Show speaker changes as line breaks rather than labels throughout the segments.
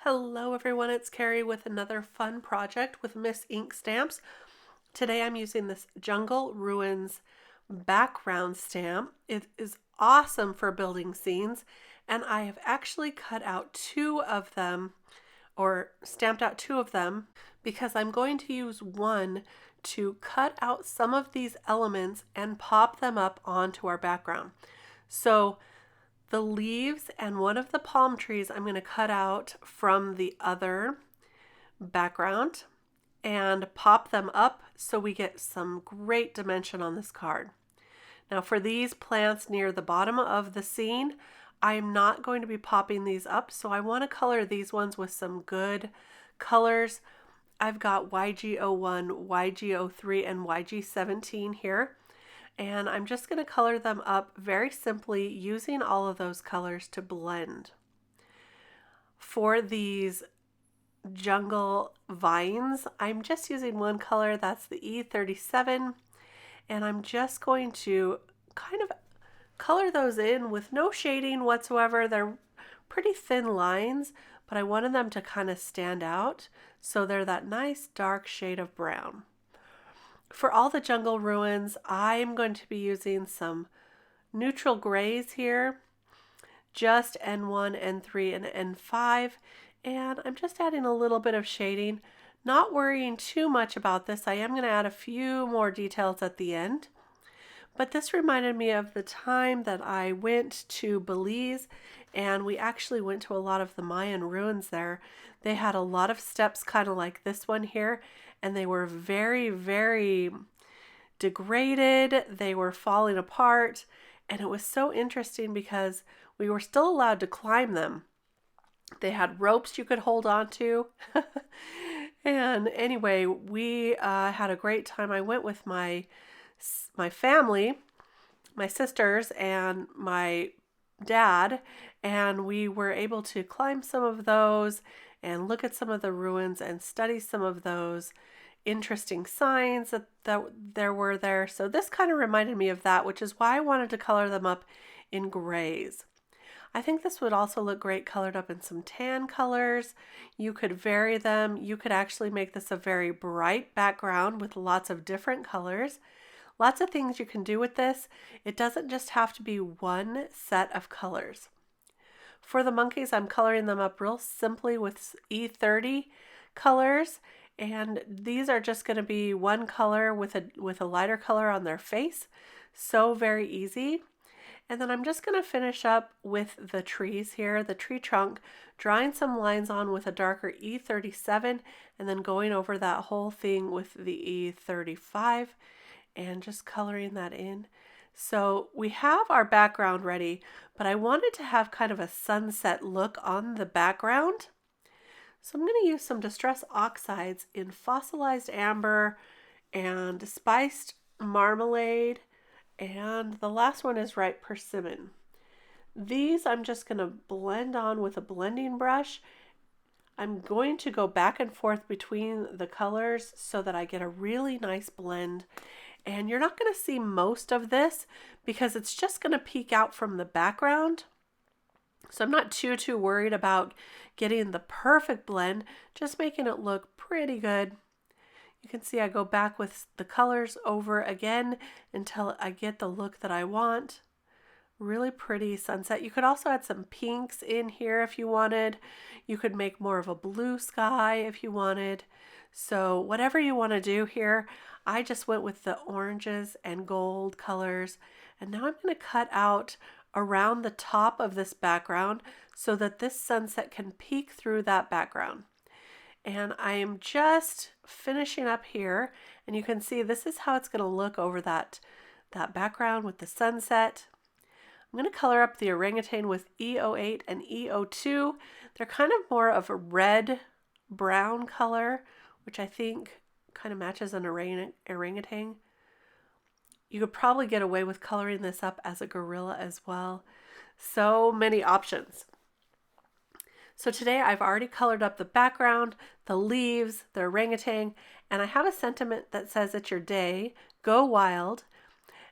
Hello everyone, it's Kari with another fun project with Miss Ink stamps. Today I'm using this Jungle Ruins background stamp. It is awesome for building scenes, and I have actually cut out two of them, or stamped out two of them, because I'm going to use one to cut out some of these elements and pop them up onto our background. So the leaves and one of the palm trees I'm going to cut out from the other background and pop them up so we get some great dimension on this card. Now for these plants near the bottom of the scene, I'm not going to be popping these up, so I want to color these ones with some good colors. I've got YG01, YG03, and YG17 here. And I'm just going to color them up very simply using all of those colors to blend. For these jungle vines, I'm just using one color, that's the E37, and I'm just going to kind of color those in with no shading whatsoever. They're pretty thin lines, but I wanted them to kind of stand out, so they're that nice dark shade of brown. For all the jungle ruins, I'm going to be using some neutral grays here, just N1, N3, and N5, and I'm just adding a little bit of shading, not worrying too much about this. I am going to add a few more details at the end, but this reminded me of the time that I went to Belize, and we actually went to a lot of the Mayan ruins there. They had a lot of steps kind of like this one here, and they were very, very degraded. They were falling apart, and it was so interesting because we were still allowed to climb them. They had ropes you could hold on to. And anyway, we had a great time. I went with my family, my sisters, and my dad, and we were able to climb some of those and look at some of the ruins and study some of those interesting signs that there were there. So this kind of reminded me of that, which is why I wanted to color them up in grays. I think this would also look great colored up in some tan colors. You could vary them. You could actually make this a very bright background with lots of different colors. Lots of things you can do with this. It doesn't just have to be one set of colors. For the monkeys, I'm coloring them up real simply with E30 colors, and these are just going to be one color with a lighter color on their face. So very easy. And then I'm just going to finish up with the trees here, the tree trunk, drawing some lines on with a darker E37, and then going over that whole thing with the E35 and just coloring that in. So we have our background ready, but I wanted to have kind of a sunset look on the background. So I'm going to use some Distress Oxides in Fossilized Amber and Spiced Marmalade, and the last one is Ripe Persimmon. These I'm just going to blend on with a blending brush. I'm going to go back and forth between the colors so that I get a really nice blend. And you're not going to see most of this because it's just going to peek out from the background. So I'm not too worried about getting the perfect blend, just making it look pretty good. You can see I go back with the colors over again until I get the look that I want. Really pretty sunset. You could also add some pinks in here if you wanted. You could make more of a blue sky if you wanted. So whatever you want to do here, I just went with the oranges and gold colors. And now I'm going to cut out around the top of this background so that this sunset can peek through that background. And I am just finishing up here, and you can see this is how it's going to look over that background with the sunset. I'm going to color up the orangutan with E08 and E02. They're kind of more of a red-brown color, which I think kind of matches an orangutan. You could probably get away with coloring this up as a gorilla as well. So many options. So today I've already colored up the background, the leaves, the orangutan, and I have a sentiment that says it's your day, go wild.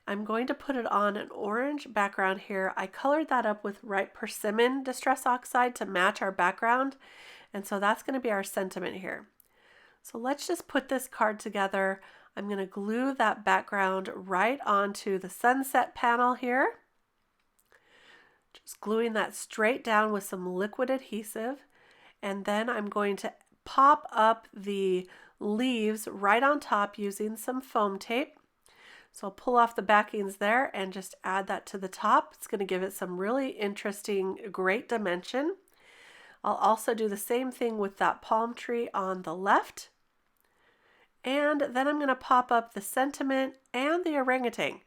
I'm going to put it on an orange background here. I colored that up with Persimmon Distress Oxide to match our background. And so that's going to be our sentiment here. So let's just put this card together. I'm going to glue that background right onto the sunset panel here. Just gluing that straight down with some liquid adhesive. And then I'm going to pop up the leaves right on top using some foam tape. So I'll pull off the backings there and just add that to the top. It's going to give it some really interesting, great dimension. I'll also do the same thing with that palm tree on the left. And then I'm going to pop up the sentiment and the orangutan.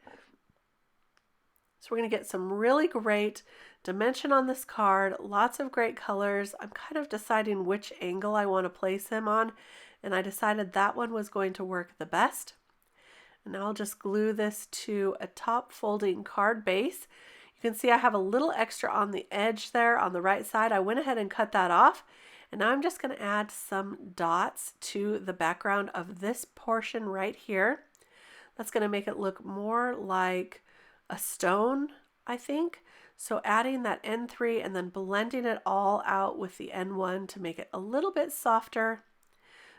So we're going to get some really great dimension on this card, lots of great colors. I'm kind of deciding which angle I want to place him on, and I decided that one was going to work the best. And now I'll just glue this to a top folding card base. You can see I have a little extra on the edge there on the right side. I went ahead and cut that off. And now I'm just going to add some dots to the background of this portion right here. That's going to make it look more like a stone, I think. So adding that N3 and then blending it all out with the N1 to make it a little bit softer,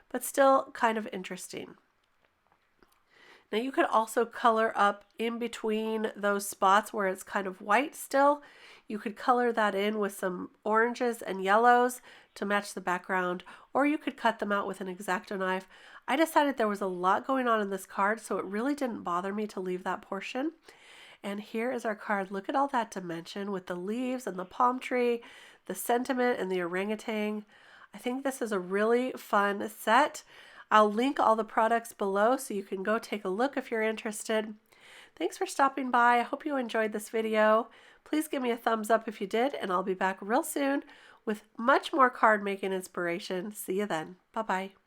but still kind of interesting. Now you could also color up in between those spots where it's kind of white still. You could color that in with some oranges and yellows to match the background, or you could cut them out with an X-Acto knife. I decided there was a lot going on in this card, so it really didn't bother me to leave that portion. And here is our card. Look at all that dimension with the leaves and the palm tree, the sentiment and the orangutan. I think this is a really fun set. I'll link all the products below so you can go take a look if you're interested. Thanks for stopping by. I hope you enjoyed this video. Please give me a thumbs up if you did, and I'll be back real soon with much more card making inspiration. See you then. Bye-bye.